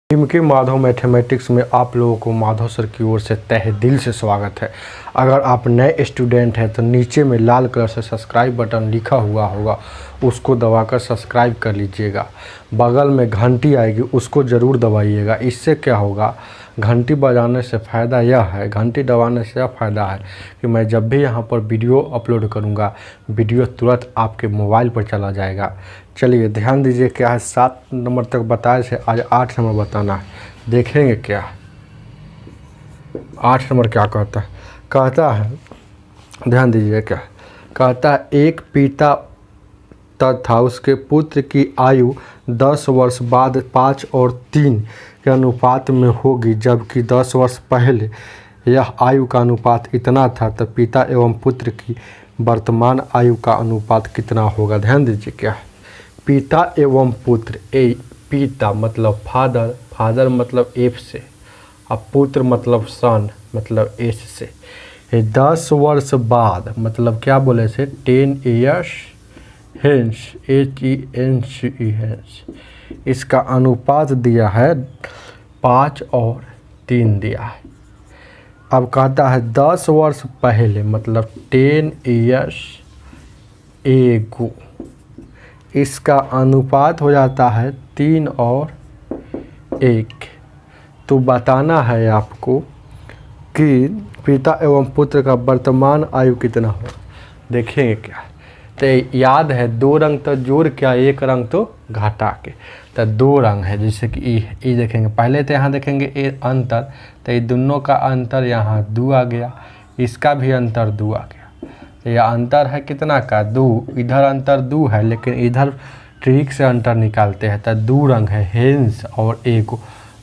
के माधव मैथमेटिक्स में आप लोगों को माधव सर की ओर से तहे दिल से स्वागत है। अगर आप नए स्टूडेंट हैं तो नीचे में लाल कलर से सब्सक्राइब बटन लिखा हुआ होगा, उसको दबाकर सब्सक्राइब कर लीजिएगा। बगल में घंटी आएगी, उसको ज़रूर दबाइएगा। इससे क्या होगा, घंटी बजाने से फ़ायदा यह है, घंटी दबाने से यह फ़ायदा है कि मैं जब भी यहाँ पर वीडियो अपलोड करूँगा, वीडियो तुरंत आपके मोबाइल पर चला जाएगा। चलिए ध्यान दीजिए, क्या है 7 नंबर तक बताए थे, आज 8 नंबर बताना है। देखेंगे क्या 8 नंबर क्या कहता है। ध्यान दीजिए क्या कहता है। एक पिता तथा उसके पुत्र की आयु 10 वर्ष बाद 5 और 3 के अनुपात में होगी, जबकि 10 वर्ष पहले यह आयु का अनुपात इतना था, तो पिता एवं पुत्र की वर्तमान आयु का अनुपात कितना होगा। ध्यान दीजिए क्या है, पिता एवं पुत्र। पिता मतलब फादर मतलब एफ से, और पुत्र मतलब सन मतलब एस से। 10 वर्ष बाद मतलब क्या बोले से 10 ईयर्स हेंस, HENCE हेंस। इसका अनुपात दिया है 5 और 3 दिया है। अब कहता है 10 वर्ष पहले मतलब 10 ईयर्स एगो, इसका अनुपात हो जाता है 3 और 1। तो बताना है आपको कि पिता एवं पुत्र का वर्तमान आयु कितना हो। देखेंगे क्या, तो याद है 2 रंग तो जोड़ क्या, 1 रंग तो घटा के, तो 2 रंग है। जैसे कि ई देखेंगे, पहले तो यहाँ देखेंगे ए अंतर, तो ये दोनों का अंतर यहाँ 2 आ गया, इसका भी अंतर 2 आ गया। तो यह अंतर है कितना का 2, इधर अंतर 2 है, लेकिन इधर ट्रिक से अंतर निकालते हैं। तो 2 रंग है हेंस और एक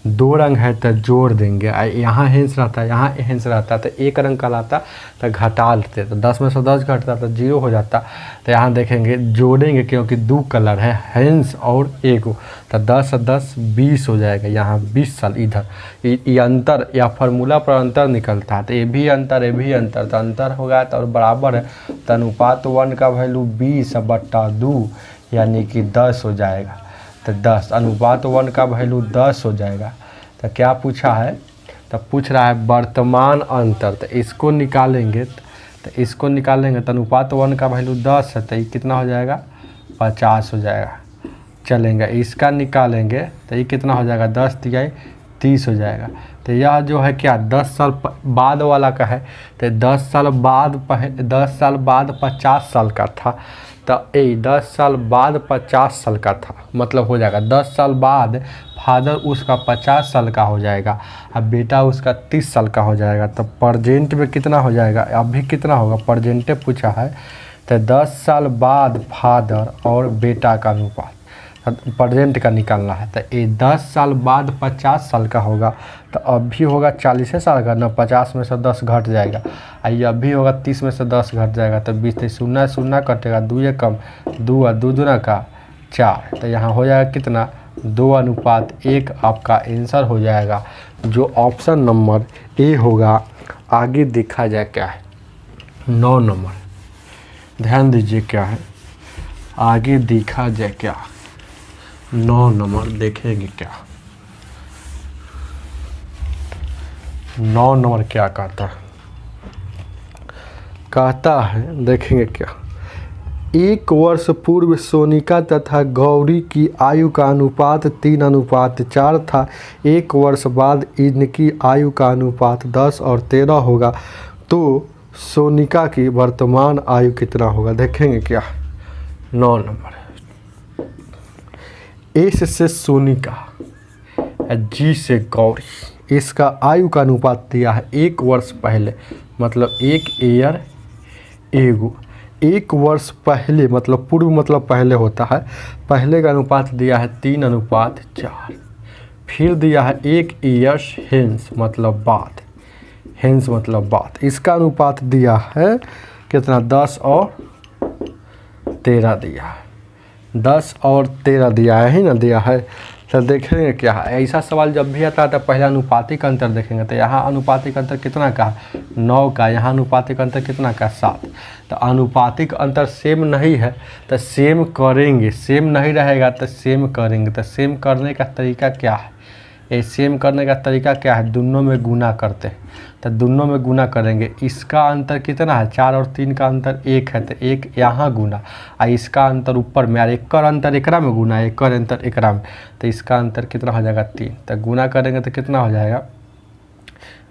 2 रंग है, तो जोड़ देंगे। यहाँ हेंस रहता है, यहाँ हेंस रहता, तो 1 रंग कहलाता, तो घटा लेते, तो 10 में से 10 घटता तो 0 हो जाता। तो यहाँ देखेंगे जोड़ेंगे, क्योंकि 2 कलर है हेंस और एक, तो 10 और 10 20 हो जाएगा। यहाँ 20 साल इधर ये अंतर या फार्मूला पर अंतर निकलता है, तो ये भी अंतर, ये भी अंतर, तो अंतर होगा तो बराबर है। तो अनुपात 1 का वैल्यू 20/2 यानी कि 10 हो जाएगा। तो 10 अनुपात 1 का वैल्यू 10 हो जाएगा। तो क्या पूछा है, तो पूछ रहा है वर्तमान अंतर, तो इसको निकालेंगे, तो इसको निकालेंगे तो अनुपात 1 का वैल्यू 10 है, तो ये कितना हो जाएगा 50 हो जाएगा। चलेंगे इसका निकालेंगे, तो ये कितना हो जाएगा 10 दिया 30 हो जाएगा। तो यह जो है क्या 10 साल बाद वाला का है, तो 10 साल बाद 50 साल का था, तो 10 साल बाद 50 साल का था, मतलब हो जाएगा 10 साल बाद फादर उसका 50 साल का हो जाएगा, अब बेटा उसका 30 साल का हो जाएगा। तो प्रेजेंट में कितना हो जाएगा, अभी कितना होगा, प्रेजेंटे पूछा है। तो 10 साल बाद फादर और बेटा का अनुपात प्रेजेंट का निकालना है। तो ये 10 साल बाद 50 साल का होगा, तो अभी होगा 40 साल का ना, 50 में से 10 घट जाएगा। ये अभी होगा 30 में से 10 घट जाएगा, तो 20 शून्य शून्य कटेगा, 2 कम 2 और 2 दूना का 4। तो यहाँ हो जाएगा कितना 2:1 आपका आंसर हो जाएगा, जो ऑप्शन नंबर ए होगा। आगे देखा जाए क्या है 9 नंबर। ध्यान दीजिए क्या है, आगे देखा जाए क्या 9 नंबर। देखेंगे क्या 9 नंबर क्या कहता है। देखेंगे क्या, 1 वर्ष पूर्व सोनिका तथा गौरी की आयु का अनुपात 3:4 था। 1 वर्ष बाद इनकी आयु का अनुपात 10 और 13 होगा, तो सोनिका की वर्तमान आयु कितना होगा। देखेंगे क्या 9 नंबर। एस से सोनिका, जी से गौरी, इसका आयु का अनुपात दिया है 1 वर्ष पहले, मतलब 1 ईयर एगो। 1 वर्ष पहले मतलब पूर्व मतलब पहले होता है, पहले का अनुपात दिया है 3:4। फिर दिया है 1 ईयर्स हेंस मतलब बाद, हेंस मतलब बाद, इसका अनुपात दिया है कितना 10 और 13 दिया है, 10 और 13 दिया है ही ना, दिया है। तो देखेंगे क्या है, ऐसा सवाल जब भी आता है तो पहले अनुपातिक अंतर देखेंगे। तो यहाँ अनुपातिक अंतर कितना का 9 का, यहाँ अनुपातिक अंतर कितना का 7। तो अनुपातिक अंतर सेम नहीं है तो सेम करेंगे, सेम नहीं रहेगा तो सेम करेंगे। तो सेम करने का तरीका क्या है, ये सेम करने का तरीका क्या है, दोनों में गुना करते हैं, तो दोनों में गुना करेंगे। इसका अंतर कितना है, 4 और 3 का अंतर 1 है, तो 1 यहाँ गुना, और इसका अंतर ऊपर में, और एकर अंतर एकरा में गुना, एकर अंतर एकरा में, तो इसका अंतर कितना हो जाएगा 3। तो गुना करेंगे तो कितना हो जाएगा,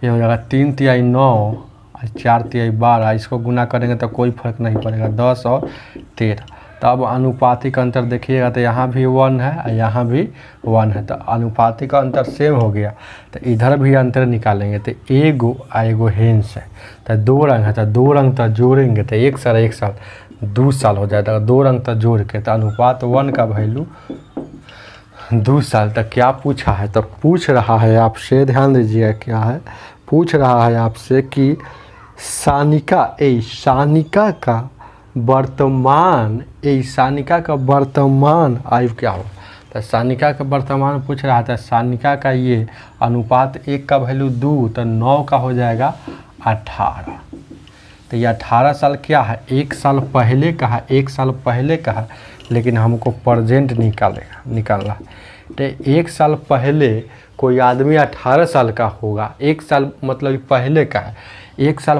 ये हो जाएगा 3 तिहाई 9 और 4 तिहाई 12। इसको गुना करेंगे तो कोई फर्क नहीं पड़ेगा, 10 और 13। तो अब अनुपातिक अंतर देखिएगा तो यहाँ भी 1 है और यहाँ भी 1 है, तो अनुपातिक अंतर सेम हो गया। तो इधर भी अंतर निकालेंगे तो एगो आ एगो हेंस है, तो 2 रंग है, तो 2 रंग तो जोड़ेंगे तो 1 साल 2 साल हो जाएगा, 2 रंग तो जोड़ के, तो अनुपात 1 का वैल्यू 2 साल। तक क्या पूछा है, तो पूछ रहा है आपसे, ध्यान दीजिए क्या है, पूछ रहा है आपसे कि सानिका का वर्तमान आयु क्या हो। तो सानिका का वर्तमान पूछ रहा था, सानिका का ये अनुपात 1 का वैल्यू 2, तो 9 का हो जाएगा 18। तो ये 18 साल क्या है, 1 साल पहले का है, 1 साल पहले का है, लेकिन हमको प्रेजेंट निकालना है। तो 1 साल पहले कोई आदमी 18 साल का होगा, 1 साल मतलब पहले का है, 1 साल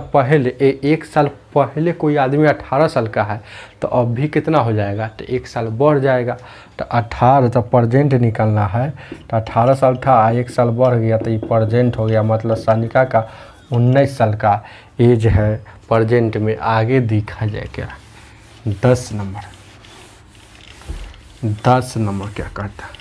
पहले कोई आदमी 18 साल का है, तो अब भी कितना हो जाएगा, तो 1 साल बढ़ जाएगा। तो 18 तो प्रेजेंट निकालना है, तो 18 साल था, 1 साल बढ़ गया, तो ये प्रेजेंट हो गया, मतलब सानिका का 19 साल का एज है प्रेजेंट में। आगे दिखा जाए क्या, 10 नंबर क्या कहता है,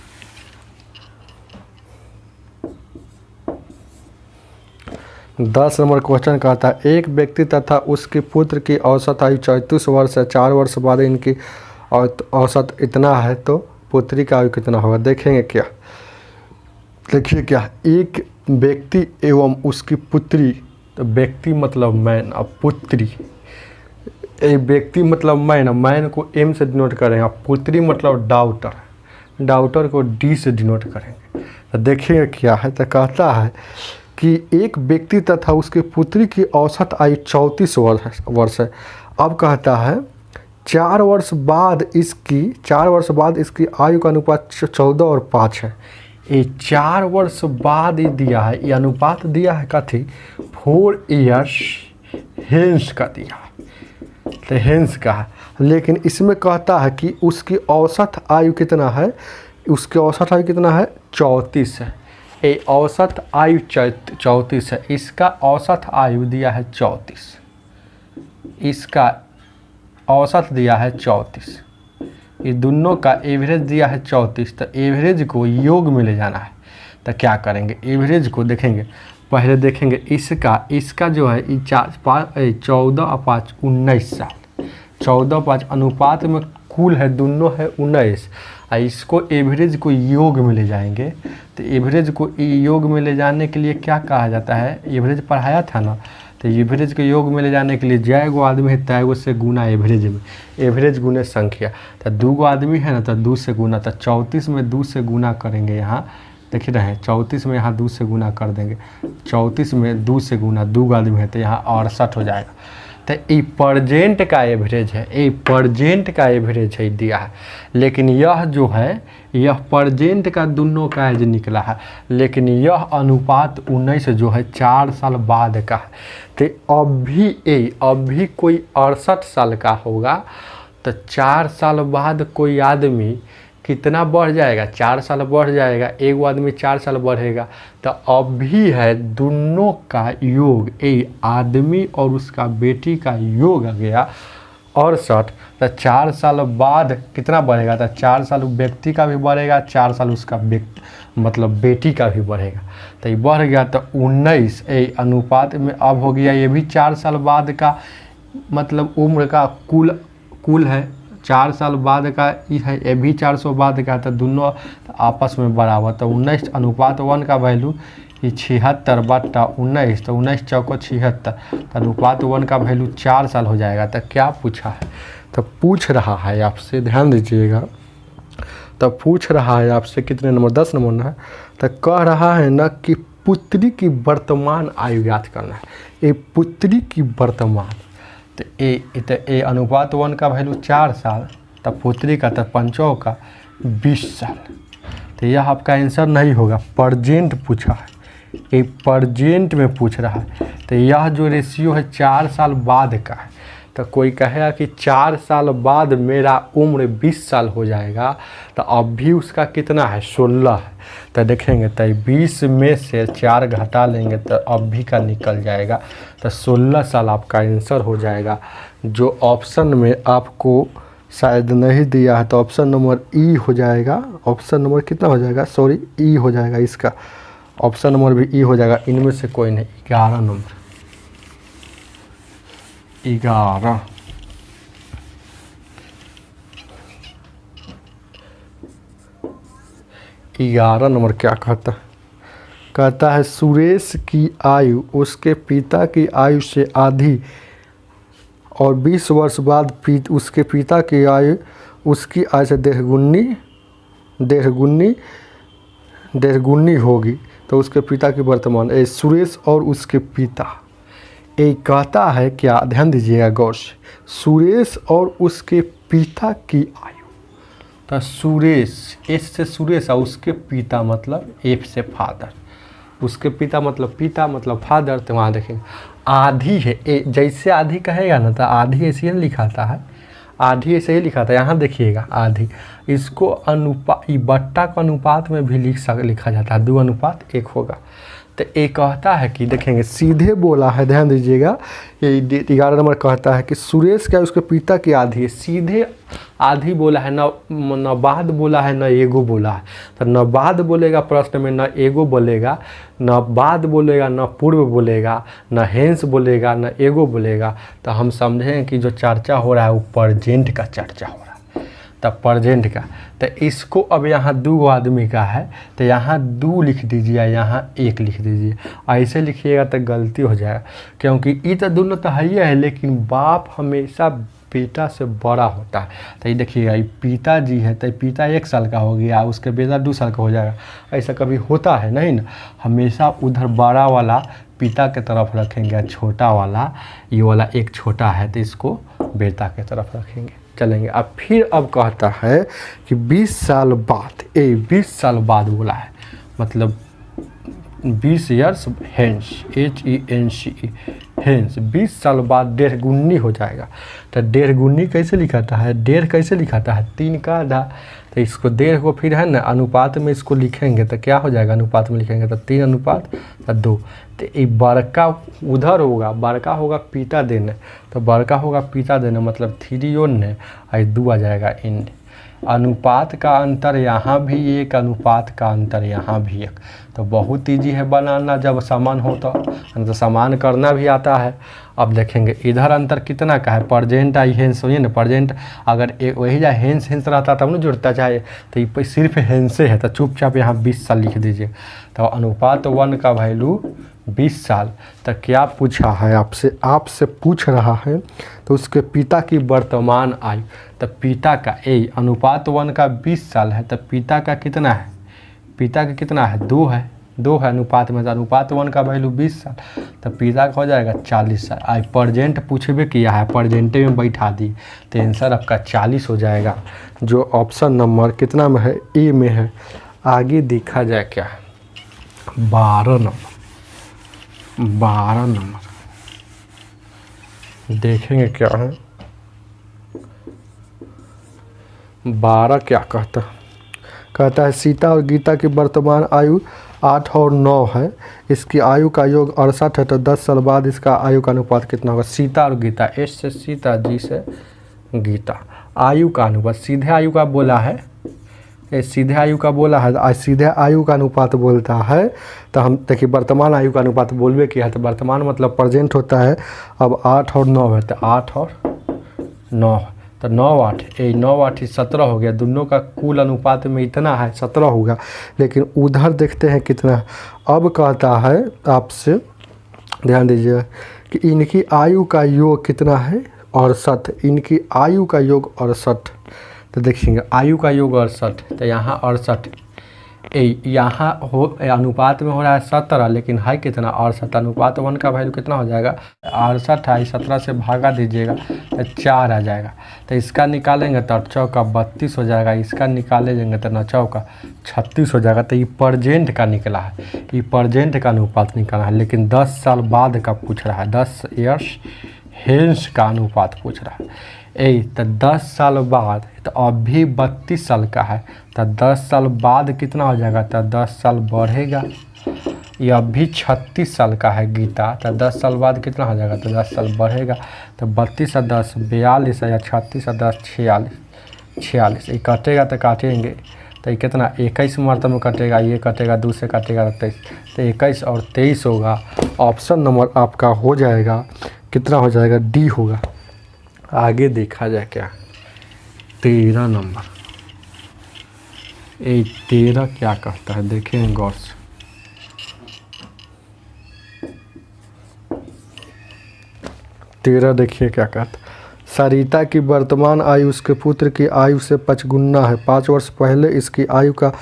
10 नंबर क्वेश्चन कहता है, एक व्यक्ति तथा उसके पुत्र की औसत आयु 34 वर्ष है, 4 वर्ष बाद इनकी औसत इतना है, तो पुत्री का आयु कितना होगा। देखेंगे क्या, देखिए क्या, एक व्यक्ति एवं उसकी पुत्री, तो व्यक्ति मतलब मैन, अब पुत्री, एक व्यक्ति मतलब मैन को एम से डिनोट करेंगे, अब पुत्री मतलब डाउटर को डी से डिनोट करेंगे। तो देखिए क्या है, तो कहता है कि एक व्यक्ति तथा उसके पुत्री की औसत आयु 34 वर्ष है। अब कहता है 4 वर्ष बाद इसकी आयु का अनुपात 14 और 5 है। ये 4 वर्ष बाद ही दिया है, ये अनुपात दिया है कथी, 4 इयर्स हेंस का दिया है, तो हेंस का है। लेकिन इसमें कहता है कि उसकी औसत आयु कितना है, 34 है। ये औसत आयु 34 है, इसका औसत आयु दिया है 34, इसका औसत दिया है 34, ये दोनों का एवरेज दिया है 34। तो एवरेज को योग में ले जाना है, तो क्या करेंगे, एवरेज को देखेंगे, पहले देखेंगे इसका जो है 14 और 5 19 साल, 14 5 अनुपात में कुल है, दोनों है 19, और इसको एवरेज को योग में ले जाएंगे। तो एवरेज को योग में ले जाने के लिए क्या कहा जाता है, एवरेज पढ़ाया था ना, तो एवरेज को योग में ले जाने के लिए जैगो आदमी है तैगो से गुना एवरेज में, एवरेज गुने संख्या। तो 2 आदमी है ना, तो 2 से गुना, तो 34 में 2 से गुना करेंगे, यहाँ देख रहे हैं 34 में यहाँ 2 से गुना कर देंगे, 34 में 2 से गुना, 2 आदमी है तो यहाँ 68 हो जाएगा। तो ये प्रेजेंट का एवरेज है, दिया है। लेकिन यह जो है, यह प्रेजेंट का दोनों का एज निकला है, लेकिन यह अनुपात 19 जो है 4 साल बाद का है। तो अब भी कोई 68 साल का होगा, तो 4 साल बाद कोई आदमी कितना बढ़ जाएगा, 4 साल बढ़ जाएगा, एक आदमी 4 साल बढ़ेगा। तो अब भी है दोनों का योग, आदमी और उसका बेटी का योग आ गया 68। तो 4 साल बाद कितना बढ़ेगा, तो 4 साल व्यक्ति का भी बढ़ेगा, 4 साल उसका मतलब बेटी का भी बढ़ेगा। तो ये बढ़ गया, तो 19 अनुपात में अब हो गया, ये भी 4 साल बाद का मतलब उम्र का कुल है, 4 साल बाद का है, ये भी 400 बाद का, तो दोनों आपस में बराबर। तो 19 अनुपात 1 का वैल्यू ये 76/19, तो 19 चौको 76, तो अनुपात 1 का वैल्यू 4 साल हो जाएगा। तो क्या पूछा है, तो पूछ रहा है आपसे, ध्यान दीजिएगा, तो पूछ रहा है आपसे कितने नंबर, 10 नंबर ना है। तो कह रहा है ना कि पुत्री की वर्तमान आयु याद करना है, ये पुत्री की वर्तमान, तो ए अनुपात 1 का वैल्यू 4 साल, तब पुत्री का तो 5 का 20 साल। तो यह आपका आंसर नहीं होगा। प्रेजेंट पूछा है, ये प्रेजेंट में पूछ रहा है। तो यह जो रेशियो है 4 साल बाद का है। तो कोई कहेगा कि 4 साल बाद मेरा उम्र 20 साल हो जाएगा, तो अब भी उसका कितना है 16 है। तो देखेंगे तो 20 में से 4 घटा लेंगे तो अब भी का निकल जाएगा, तो 16 साल आपका आंसर हो जाएगा। जो ऑप्शन में आपको शायद नहीं दिया है, तो ऑप्शन नंबर ई हो जाएगा। ऑप्शन नंबर कितना हो जाएगा, सॉरी ई हो जाएगा इसका। ऑप्शन नंबर भी ई हो जाएगा, इनमें से कोई नहीं। 11 नंबर, 11। नंबर क्या कहता है? कहता है सुरेश की आयु उसके पिता की आयु से आधी और 20 वर्ष बाद उसके पिता की आयु उसकी आयु से डेढ़ गुनी होगी। तो उसके पिता की वर्तमान सुरेश और उसके पिता, ये कहता है क्या, ध्यान दीजिएगा गौर से, सुरेश और उसके पिता की आयु। तो सुरेश, एस से सुरेश और उसके पिता मतलब एफ से फादर, उसके पिता मतलब फादर। तो वहाँ देखेंगे आधी है, जैसे आधी कहेगा ना तो आधी ऐसे ही लिखाता है, आधी ऐसे ही लिखा था। यहाँ देखिएगा आधी, इसको बट्टा का अनुपात में भी लिखा जाता है, 2:1 होगा। तो ये कहता है कि देखेंगे सीधे बोला है, ध्यान दीजिएगा, ये 11 नंबर कहता है कि सुरेश क्या उसके पिता की आधी है। सीधे आधी बोला है, न बाद बोला है, न एगो बोला है। तो न बाद बोलेगा प्रश्न में, न एगो बोलेगा, न बाद बोलेगा, न पूर्व बोलेगा, न हेंस बोलेगा, न एगो बोलेगा। तो हम समझें कि जो चर्चा हो रहा है वो प्रेजेंट का चर्चा हो रहा है। तब प्रेजेंट का, तो इसको अब यहाँ 2 आदमी का है, तो यहाँ 2 लिख दीजिए, यहाँ 1 लिख दीजिए। ऐसे लिखिएगा तो गलती हो जाएगा, क्योंकि ये तो दोनों तो है, लेकिन बाप हमेशा बेटा से बड़ा होता है। तो ये देखिएगा, ये पिताजी है तो पिता 1 साल का हो गया, उसके बेटा 2 साल का हो जाएगा। ऐसा कभी होता है नहीं ना, हमेशा उधर बड़ा वाला पिता के तरफ रखेंगे, छोटा वाला, ये वाला एक छोटा है तो इसको बेटा के तरफ रखेंगे। चलेंगे अब फिर, अब कहता है कि 20 साल बाद, 20 साल बाद बोला है, मतलब 20 ईयर्स हेंस, HENCE हेंस, 20 साल बाद 1.5 गुनी हो जाएगा। तो 1.5 गुनी कैसे लिखाता है, 1.5 कैसे लिखाता है, 3 का आधा। तो इसको 1.5 को फिर है ना अनुपात में इसको लिखेंगे तो क्या हो जाएगा, अनुपात में लिखेंगे तो 3:2। तो ये बड़का उधर होगा, बड़का होगा पिता देने, तो बड़का होगा पिता देने मतलब 3 ओने, और 2 आ जाएगा इन। अनुपात का अंतर यहाँ भी 1, अनुपात का अंतर यहाँ भी 1। तो बहुत ईजी है बनाना, जब समान हो तो समान करना भी आता है। अब देखेंगे इधर अंतर कितना का है, प्रेजेंट आई हेंस, सुनिए ना, प्रेजेंट अगर वही जा हेंस रहता तब ना जुड़ता चाहे, तो ये सिर्फ हेंसे है, तो चुपचाप यहाँ 20 साल लिख दीजिए। तो अनुपात 1 का वैल्यू 20 साल। तो क्या पूछा है आपसे पूछ रहा है, तो उसके पिता की वर्तमान आयु, तो पिता का अनुपात 1 का 20 साल है, तो पिता का कितना है, पिता का कितना है 2 है, 2 है अनुपात में, तो अनुपात 1 का वैल्यू 20 साल, तो पिता का हो जाएगा 40 साल। आज प्रेजेंट पूछबे किया है, प्रेजेंटे में बैठा दी, तो आंसर आपका 40 हो जाएगा, जो ऑप्शन नंबर कितना में है, ए में है। आगे देखा जाए क्या है, 12 नंबर देखेंगे क्या है। 12 क्या कहता है सीता और गीता की वर्तमान आयु 8 और 9 है, इसकी आयु का योग 68 है, तो 10 साल बाद इसका आयु का अनुपात कितना होगा। सीता और गीता, एस से सीता, जी से गीता, आयु का अनुपात, सीधे आयु का बोला है, सीधे आयु का बोला है, आज सीधे आयु का अनुपात बोलता है। तो हम देखिए वर्तमान आयु का अनुपात बोलबे किया है, तो वर्तमान मतलब प्रेजेंट होता है। अब 8 और 9 है, तो 8 और 9, तो 9 8, 9 8 17 हो गया। दोनों का कुल अनुपात में इतना है, 17 होगा, लेकिन उधर देखते हैं कितना है। अब कहता है आपसे, ध्यान दीजिएगा कि इनकी आयु का योग कितना है, 68, इनकी आयु का योग 68। तो देखिएगा आयु का योग 68, तो यहाँ 68, यहाँ हो अनुपात में हो रहा है 17, लेकिन है कितना 68। अनुपात 1 का वैल्यू कितना हो जाएगा 68 है। 17 से भागा दीजिएगा तो 4 आ जाएगा। तो इसका निकालेंगे तो 8 चौका 32 हो जाएगा। इसका निकालेंगे तो 9 चौका 36 हो जाएगा। तो ये परजेंट का निकला है, ये परजेंट का अनुपात निकला है, लेकिन 10 साल बाद का पूछ रहा है, 10 ईयर्स हेंस का अनुपात पूछ रहा है। तो 10 साल बाद, तो अभी 32 साल का है, तो 10 साल बाद कितना हो जाएगा, तो 10 साल बढ़ेगा। ये अभी 36 साल का है गीता, तो 10 साल बाद कितना हो जाएगा, तो 10 साल बढ़ेगा। तो 32 और 10 42 या 36 और 10 46। ये कटेगा तो काटेंगे तो ये कितना 21 मरतबा में कटेगा, ये कटेगा 2 से काटेगा 23, तो 21 और 23 होगा। ऑप्शन नंबर आपका हो जाएगा कितना हो जाएगा, डी होगा। आगे देखा जाए क्या 13 नंबर। 13 क्या कहता है देखें गौर से। तेरह देखिए क्या कहता है। सरिता की वर्तमान आयु उसके पुत्र की आयु से 5 गुना है। 5 वर्ष पहले इसकी आयु का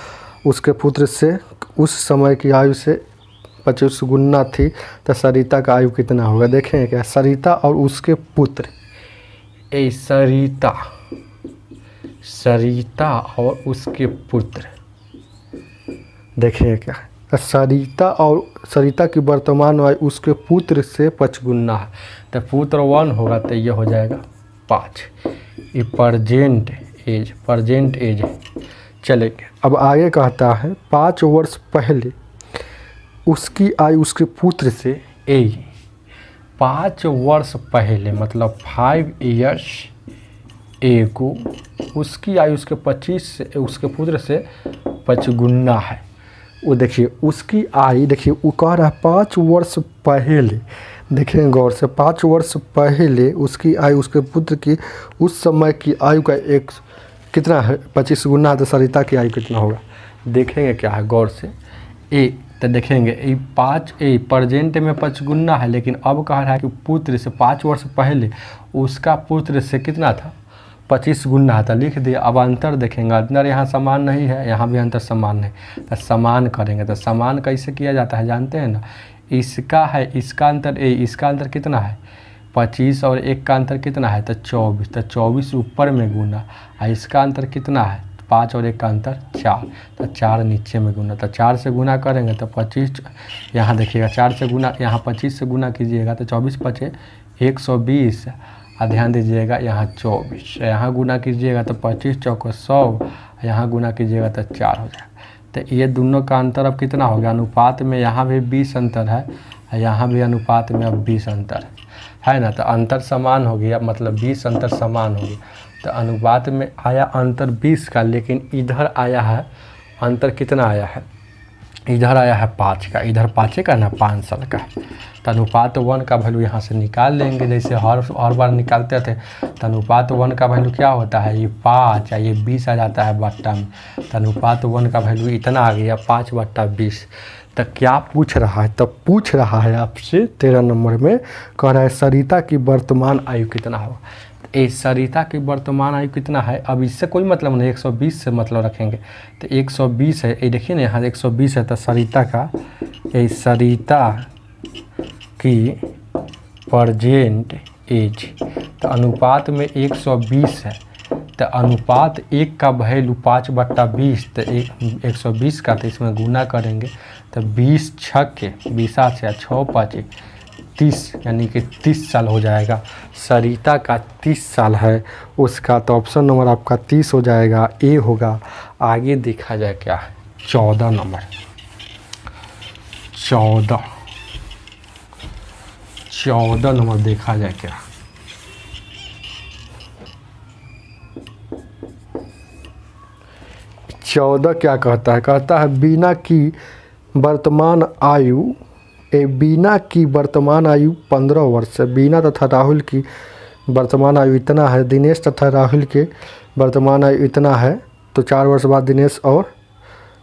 उसके पुत्र से उस समय की आयु से 25 गुना थी, तो सरिता का आयु कितना होगा। देखें क्या सरिता और उसके पुत्र, सरिता और उसके पुत्र, देखिए क्या सरिता की वर्तमान आयु उसके पुत्र से 5 गुना है, तो पुत्र 1 होगा, तो ये हो जाएगा 5। ये प्रेजेंट एज है। चलेंगे अब आगे कहता है 5 वर्ष पहले उसकी आयु उसके पुत्र से 5 वर्ष पहले मतलब 5 इयर्स एगो उसकी आयु उसके 25 से उसके पुत्र से 5 गुना है। वो देखिए उसकी आयु, देखिए वो कह रहा है 5 वर्ष पहले, देखें गौर से 5 वर्ष पहले उसकी आयु उसके पुत्र की उस समय की आयु का एक कितना है 25 गुना है, तो सरिता की आयु कितना होगा देखेंगे क्या है गौर से। तो देखेंगे ये 5 प्रेजेंट में 5 गुना है, लेकिन अब कह रहा है कि पुत्र से 5 वर्ष पहले उसका पुत्र से कितना था 25 गुना था, लिख दिया। अब अंतर देखेंगे, अंतर यहाँ समान नहीं है, यहाँ भी अंतर समान नहीं, तो समान करेंगे। तो समान कैसे किया जाता है जानते हैं ना, इसका है इसका अंतर इसका अंतर कितना है 25 और 1 का अंतर कितना है, तो 24, तो 24 ऊपर में गुना, और इसका अंतर कितना है 5 और 1 का अंतर 4, तो 4 नीचे में गुना, तो 4 से गुना करेंगे तो 25, यहाँ देखिएगा 4 से गुना, यहाँ 25 से गुना कीजिएगा तो 24 पचे 120, और ध्यान दीजिएगा यहाँ 24, यहाँ गुना कीजिएगा तो 25 चौको 100, यहाँ गुना कीजिएगा तो 4 हो जाएगा। तो ये दोनों का अंतर अब कितना हो गया, अनुपात में यहाँ भी 20 अंतर है, यहाँ भी अनुपात में अब 20 अंतर है ना, तो अंतर समान हो गया, मतलब 20 अंतर समान हो गया। तो अनुपात में आया अंतर 20 का, लेकिन इधर आया है अंतर कितना आया है, इधर आया है 5 का, इधर 5 का ना 5 साल का। तो अनुपात 1 का वैल्यू यहाँ से निकाल लेंगे, जैसे हर बार निकालते थे। तो अनुपात 1 का वैल्यू क्या होता है, ये 5 या ये 20 आ जाता है बट्टा में। तो अनुपात 1 का वैल्यू इतना आ गया 5/20। तो क्या पूछ रहा है, तब पूछ रहा है आपसे 13 नंबर में, कह रहा है सरिता की वर्तमान आयु कितना होगा। सरिता की वर्तमान आयु कितना है, अब इससे कोई मतलब नहीं, 120 से मतलब रखेंगे। तो 120 है, ये देखिए ना यहाँ 120 है, तो सरिता की प्रेजेंट एज, तो अनुपात में 120 है, तो अनुपात 1 का वैल्यू 5/20, तो 120 का, तो इसमें गुना करेंगे तो 20 छक्के 20 से 6 5 30, यानी कि 30 साल हो जाएगा। सरिता का 30 साल है उसका, तो ऑप्शन नंबर आपका 30 हो जाएगा, ए होगा। आगे देखा जाए क्या है 14 नंबर। 14 नंबर देखा जाए क्या, चौदह क्या कहता है, कहता है बीना की वर्तमान आयु 15 वर्ष है। बीना तथा राहुल की वर्तमान आयु इतना है, दिनेश तथा राहुल के वर्तमान आयु इतना है, तो 4 वर्ष बाद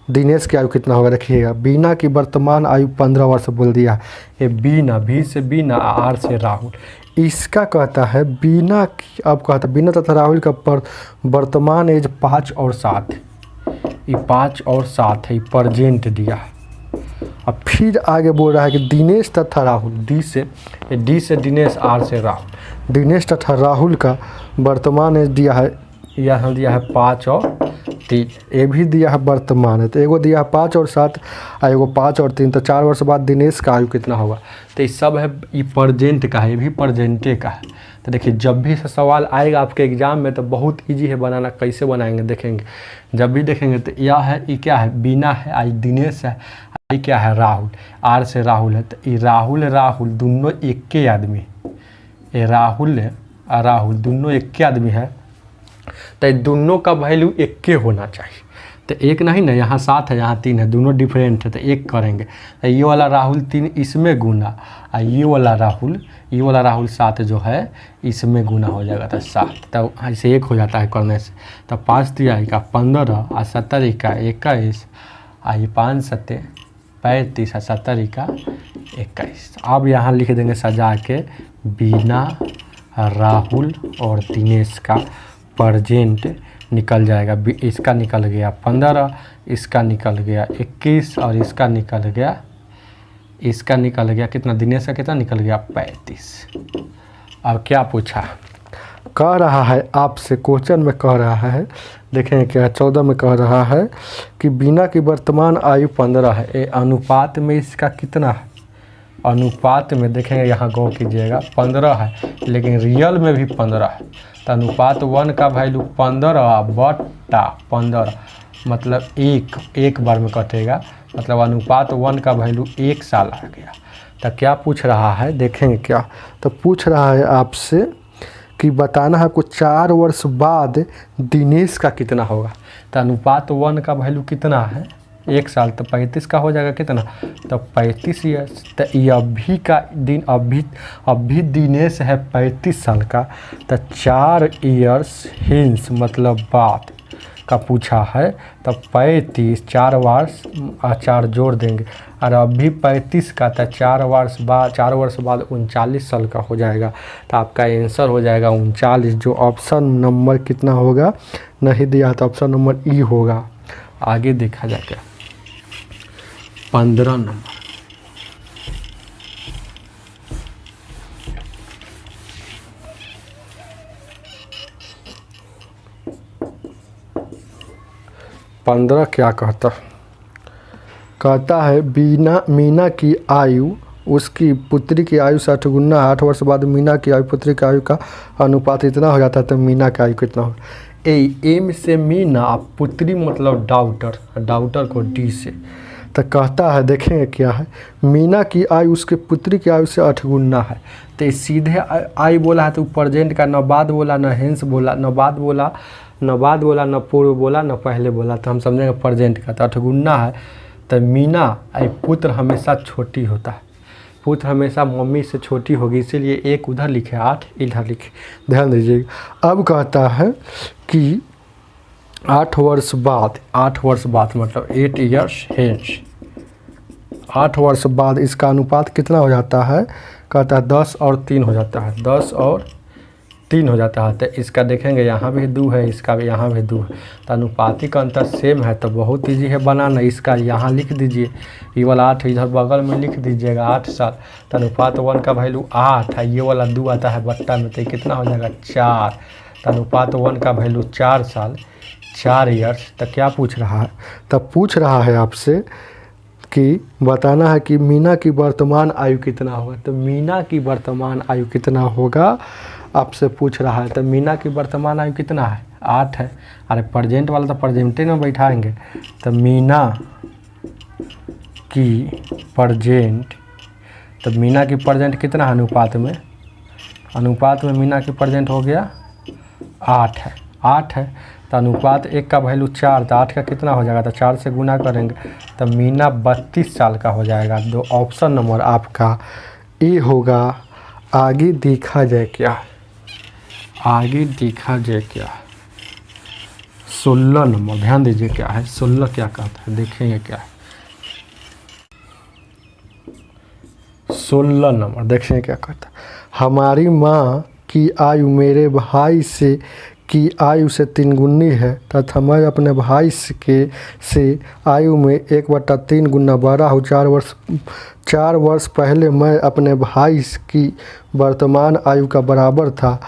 दिनेश की आयु कितना होगा रखिएगा। बीना की वर्तमान आयु 15 वर्ष बोल दिया। ये बीना, भी से बीना, आर से राहुल, इसका कहता है बीना की, अब कहता है बीना तथा राहुल का वर्तमान एज 5 और 7, ये 5 और 7 है, ये प्रेजेंट दिया है। अब फिर आगे बोल रहा है कि दिनेश तथा राहुल, डी से दिनेश, आर से राहुल। दिनेश तथा राहुल का वर्तमान एज दिया है, यहाँ दिया है 5 और 3, ये भी दिया है वर्तमान है। तो एगो दिया है 5 और 7 और एगो 5 और 3, तो 4 वर्ष बाद दिनेश का आयु कितना होगा। तो ये सब है, ये प्रेजेंट का है, ये भी प्रेजेंटे का है। तो देखिए जब भी सवाल आएगा आपके एग्जाम में तो बहुत इजी है बनाना। कैसे बनाएंगे देखेंगे, जब भी देखेंगे तो यह है, ये क्या है, बीना है, आई दिनेश है, आई क्या है, राहुल, आर से राहुल है। तो ये राहुल दोनों एक के आदमी, ये राहुल और राहुल दोनों एक के आदमी है। तो दोनों का वैल्यू एक के होना चाहिए। तो एक नहीं ना, यहाँ 7 है, यहाँ 3 है, दोनों डिफरेंट है, तो एक करेंगे। तो ये वाला राहुल 3 इसमें गुना, और ये वाला राहुल 7 जो है इसमें गुना हो जाएगा, तो 7। तो ऐसे एक हो जाता है करने से। तो 5 दिया का 15 और 70 का 21, और ये 5 7 35 और 70 का 21। अब यहाँ लिख देंगे सजा के, बीना, राहुल और दिनेश का प्रेजेंट निकल जाएगा। इसका निकल गया 15, इसका निकल गया 21 और इसका निकल गया कितना, दिनेश का कितना निकल गया 35। अब क्या पूछा, कह रहा है आपसे, क्वेश्चन में कह रहा है, देखें क्या 14 में कह रहा है कि बीना की वर्तमान आयु 15 है, ये अनुपात में इसका कितना है। अनुपात में देखेंगे, यहाँ गौर कीजिएगा 15 है, लेकिन रियल में भी 15 है। तो अनुपात 1 का वैल्यू 15 बटा 15, मतलब एक बार में कटेगा, मतलब अनुपात 1 का वैल्यू 1 साल आ गया। तो क्या पूछ रहा है देखेंगे क्या, तो पूछ रहा है आपसे कि बताना है आपको 4 वर्ष बाद दिनेश का कितना होगा। तो अनुपात 1 का वैल्यू कितना है, 1 साल, तो 35 का हो जाएगा कितना, तो 35 ईयर्स। तो ये अभी का दिन, अभी दिनेश है 35 साल का, तो 4 ईयर्स हिंस मतलब बाद का पूछा है। तो 35 4 वर्ष और 4 जोड़ देंगे, और अभी 35 का, तो 4 वर्ष बाद 39 साल का हो जाएगा। तो आपका आंसर हो जाएगा 39, जो ऑप्शन नंबर कितना होगा, नहीं दिया तो ऑप्शन नंबर ई होगा। आगे देखा जाएगा 15 नंबर, क्या कहता है मीना की आयु उसकी पुत्री की आयु से 8 गुना, 8 वर्ष बाद मीना की आयु पुत्री की आयु का अनुपात इतना हो जाता है, तो मीना की आयु कितना होगा। एम से मीना, पुत्री मतलब डाउटर को डी से। तो कहता है देखेंगे क्या है, मीना की आयु उसके पुत्री की आयु से 8 गुना है। तो सीधे आयु बोला है, तो प्रेजेंट का न बाद बोला न हेंस बोला, न बाद बोला न पूर्व बोला न पहले बोला, तो हम समझेंगे प्रेजेंट का। तो 8 गुना है, तो मीना पुत्र हमेशा छोटी होता है, पुत्र हमेशा मम्मी से छोटी होगी, इसीलिए एक उधर लिखे 8 इधर लिखे, ध्यान दीजिएगा। अब कहता है कि 8 वर्ष बाद मतलब 8 ईयर्स हेंस, 8 वर्ष बाद इसका अनुपात कितना हो जाता है, कहता है 10 और 3 हो जाता है, 10 और 3 हो जाता है। तो इसका देखेंगे यहाँ भी 2 है, इसका भी यहाँ भी 2 है, तो अनुपातिक अंतर सेम है, तो बहुत ईजी है बनाना। इसका यहाँ लिख दीजिए, ये वाला 8 इधर बगल में लिख दीजिएगा 8 साल। तो अनुपात 1 का वैल्यू 8 है, ये वाला 2 आता है बट्टा में, तो ये कितना हो जाएगा 4। तो अनुपात 1 का वैल्यू 4 साल, 4 ईयर्स। तो क्या पूछ रहा है, तब पूछ रहा है आपसे कि बताना है कि मीना की वर्तमान आयु कितना होगा। तो मीना की वर्तमान आयु कितना होगा आपसे पूछ रहा है। तो मीना की वर्तमान आयु कितना है, 8 है। अरे प्रेजेंट वाला तो प्रेजेंटे में बैठाएंगे। तो मीना की प्रेजेंट, तो मीना की प्रेजेंट कितना है अनुपात में, मीना की प्रेजेंट हो गया 8 है, 8 है। तो अनुपात 1 का वैल्यू 4, तो 8 का कितना हो जाएगा, तो 4 से गुना करेंगे, तो मीना 32 साल का हो जाएगा। दो ऑप्शन नंबर आपका ए होगा। आगे देखा जाए क्या, 16 नंबर, ध्यान दीजिए क्या है 16, क्या कहता है देखेंगे क्या है 16 नंबर, देखेंगे क्या कहता है। हमारी माँ की आयु मेरे भाई से की आयु से 3 गुनी है तथा मैं अपने भाई से आयु में 1/3 गुना बड़ा हूँ। 4 वर्ष पहले मैं अपने भाई की वर्तमान आयु का बराबर था,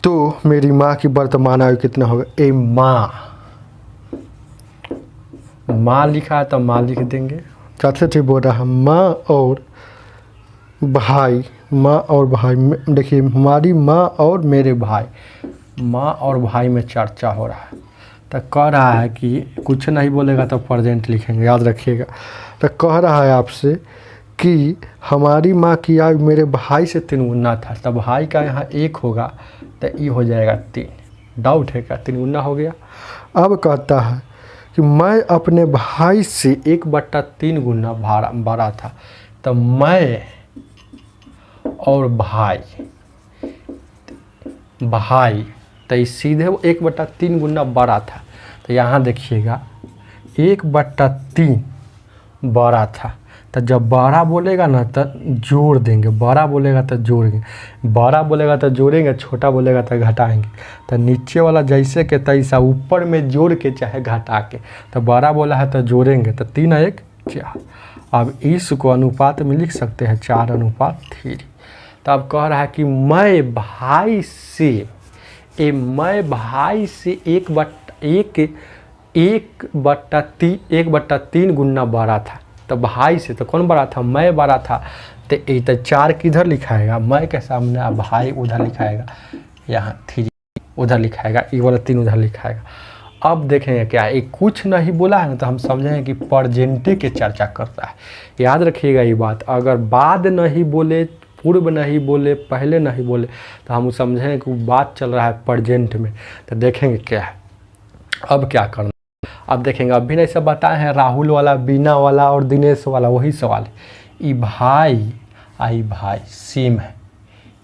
तो मेरी माँ की वर्तमान आयु कितना होगा। ए माँ लिखा है तो माँ लिख देंगे। चौथे ठीक बोल रहा है माँ और भाई, देखिए हमारी माँ और मेरे भाई, माँ और भाई में चर्चा हो रहा है। तो कह रहा है कि कुछ नहीं बोलेगा तो प्रेजेंट लिखेंगे, याद रखिएगा। तो कह रहा है आपसे कि हमारी माँ की आयु मेरे भाई से 3 गुना था, तब भाई का यहाँ 1 होगा तो ये हो जाएगा 3। डाउट है क्या, 3 गुना हो गया। अब कहता है कि मैं अपने भाई से 1/3 गुना बड़ा था, तो मैं और भाई तो ये सीधे 1/3 गुना बड़ा था। तो यहाँ देखिएगा 1/3 बड़ा था, तो जब बड़ा बोलेगा ना तो जोड़ देंगे, बड़ा बोलेगा तो जोड़ेंगे, बड़ा बोलेगा तो जोड़ेंगे, छोटा बोलेगा तो घटाएंगे। तो नीचे वाला जैसे के तैसा, ऊपर में जोड़ के चाहे घटा के, तो बड़ा बोला है तो जोड़ेंगे, तो 3 और 1 4। अब इसको अनुपात में लिख सकते हैं 4:3। तो अब कह रहा है कि मैं भाई से 1/3 गुना बड़ा था। तो भाई से तो कौन बड़ा था, मैं बड़ा था। तो 4 किधर लिखाएगा, मैं के सामने, भाई उधर लिखाएगा, यहाँ 3 उधर लिखाएगा, ये वाला 3 उधर लिखाएगा। अब देखेंगे क्या है, कुछ नहीं बोला है ना, तो हम समझेंगे कि प्रेजेंटे के चर्चा करता है। याद रखिएगा ये बात, अगर बाद नहीं बोले, पूर्व नहीं बोले, पहले नहीं बोले, तो हम समझेंगे कि बात चल रहा है प्रेजेंट में। तो देखेंगे क्या है, अब क्या करना। अब देखेंगे, अभी नहीं सब बताए हैं, राहुल वाला, बीना वाला और दिनेश वाला, वही सवाल है। ई भाई सेम है,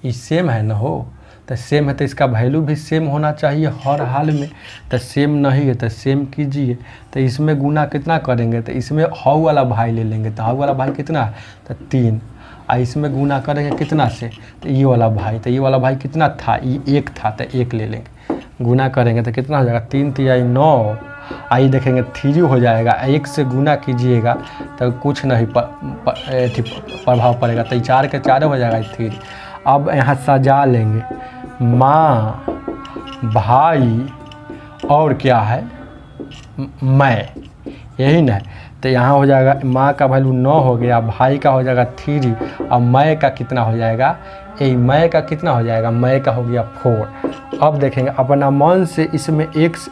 ये सेम है ना हो, तो सेम है तो इसका वैल्यू भी सेम होना चाहिए हर हाल में। तो सेम नहीं है तो सेम कीजिए। तो इसमें गुना कितना करेंगे, तो इसमें हाउ वाला भाई ले लेंगे, तो हाउ वाला भाई कितना है, तो 3। इसमें गुना करेंगे कितना से, तो ये वाला भाई, तो ये वाला भाई कितना था, ये 1 था, तो 1 ले लेंगे। गुना करेंगे तो कितना हो जाएगा, 3 3 9। आई देखेंगे 3 हो जाएगा, 1 से गुना कीजिएगा तो कुछ नहीं प्रभाव पड़ेगा, तो 4 के 4 हो जाएगा 3। अब यहाँ सजा लेंगे, माँ, भाई और क्या है, मैं, यही ना। तो यहाँ हो जाएगा माँ का वैल्यू 9 हो गया, भाई का हो जाएगा 3, और मैं का कितना हो जाएगा, मैं का कितना हो जाएगा, मैं का हो गया 4। अब देखेंगे अपना मन से इसमें x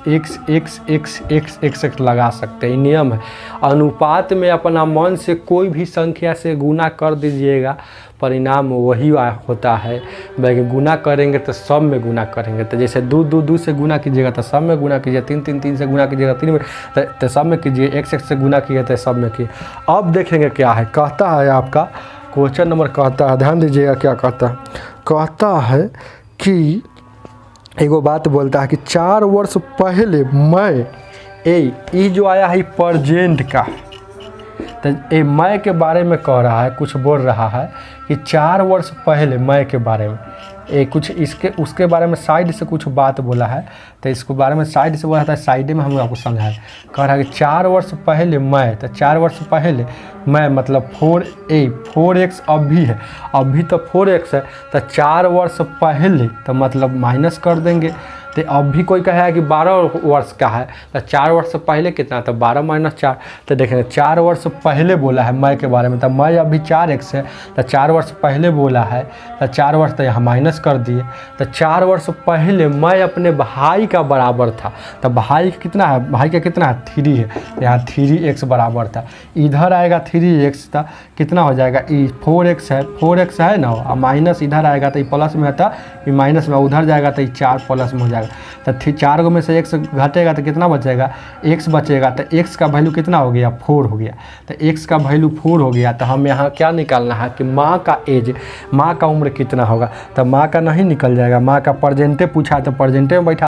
लगा सकते हैं, नियम है। अनुपात में अपना मन से कोई भी संख्या से गुना कर दीजिएगा, परिणाम वही होता है। भाई गुना करेंगे तो सब में गुना करेंगे, तो जैसे 2 से गुना कीजिएगा तो सब में गुना कीजिए, 3 से गुना कीजिएगा 3 में, तो सब में कीजिए, x से गुना किए तो सब में कीजिए। अब देखेंगे क्या है, कहता है आपका क्वेश्चन नंबर, कहता है, ध्यान दीजिएगा क्या कहता है। कहता है कि एगो बात बोलता है कि 4 वर्ष पहले मैं, ये जो आया है प्रेजेंट का, तो ये मैं के बारे में कह रहा है, कुछ बोल रहा है कि 4 वर्ष पहले मैं के बारे में, कुछ इसके उसके बारे में साइड से कुछ बात बोला है। तो इसको बारे में साइड से बोला था, साइड में हम आपको समझाएं। कह रहा है कि 4 वर्ष पहले मैं, तो 4 वर्ष पहले मैं मतलब 4x अभी है, अभी तो 4x है, तो 4 वर्ष पहले तो मतलब माइनस कर देंगे। तो अब भी कोई कहे कि 12 वर्ष का है, तो 4 वर्ष पहले कितना, तो 12 - 4। तो देखेंगे 4 वर्ष पहले बोला है मैं के बारे में, तो मैं अभी 4x है, तो 4 वर्ष पहले बोला है, तो 4 वर्ष तो यहाँ माइनस कर दिए। तो 4 वर्ष पहले मैं अपने भाई का बराबर था, तो भाई कितना है, भाई का कितना है, 3 है, तो यहाँ 3x बराबर था। इधर आएगा 3x, था कितना हो जाएगा, 4x है, 4x है ना, और माइनस इधर आएगा तो ये प्लस में था, ये माइनस में उधर जाएगा तो ये 4 प्लस में हो जाएगा। तो 4 में से x घटेगा तो कितना बचेगा, x बचेगा। तो x का वैल्यू कितना हो गया, 4 हो गया। तो x का वैल्यू 4 हो गया, तो हम यहाँ क्या निकालना है कि माँ का एज, माँ का उम्र कितना होगा। तो माँ का नहीं निकल जाएगा, माँ का प्रेजेंटे पूछा तो प्रेजेंटे में बैठा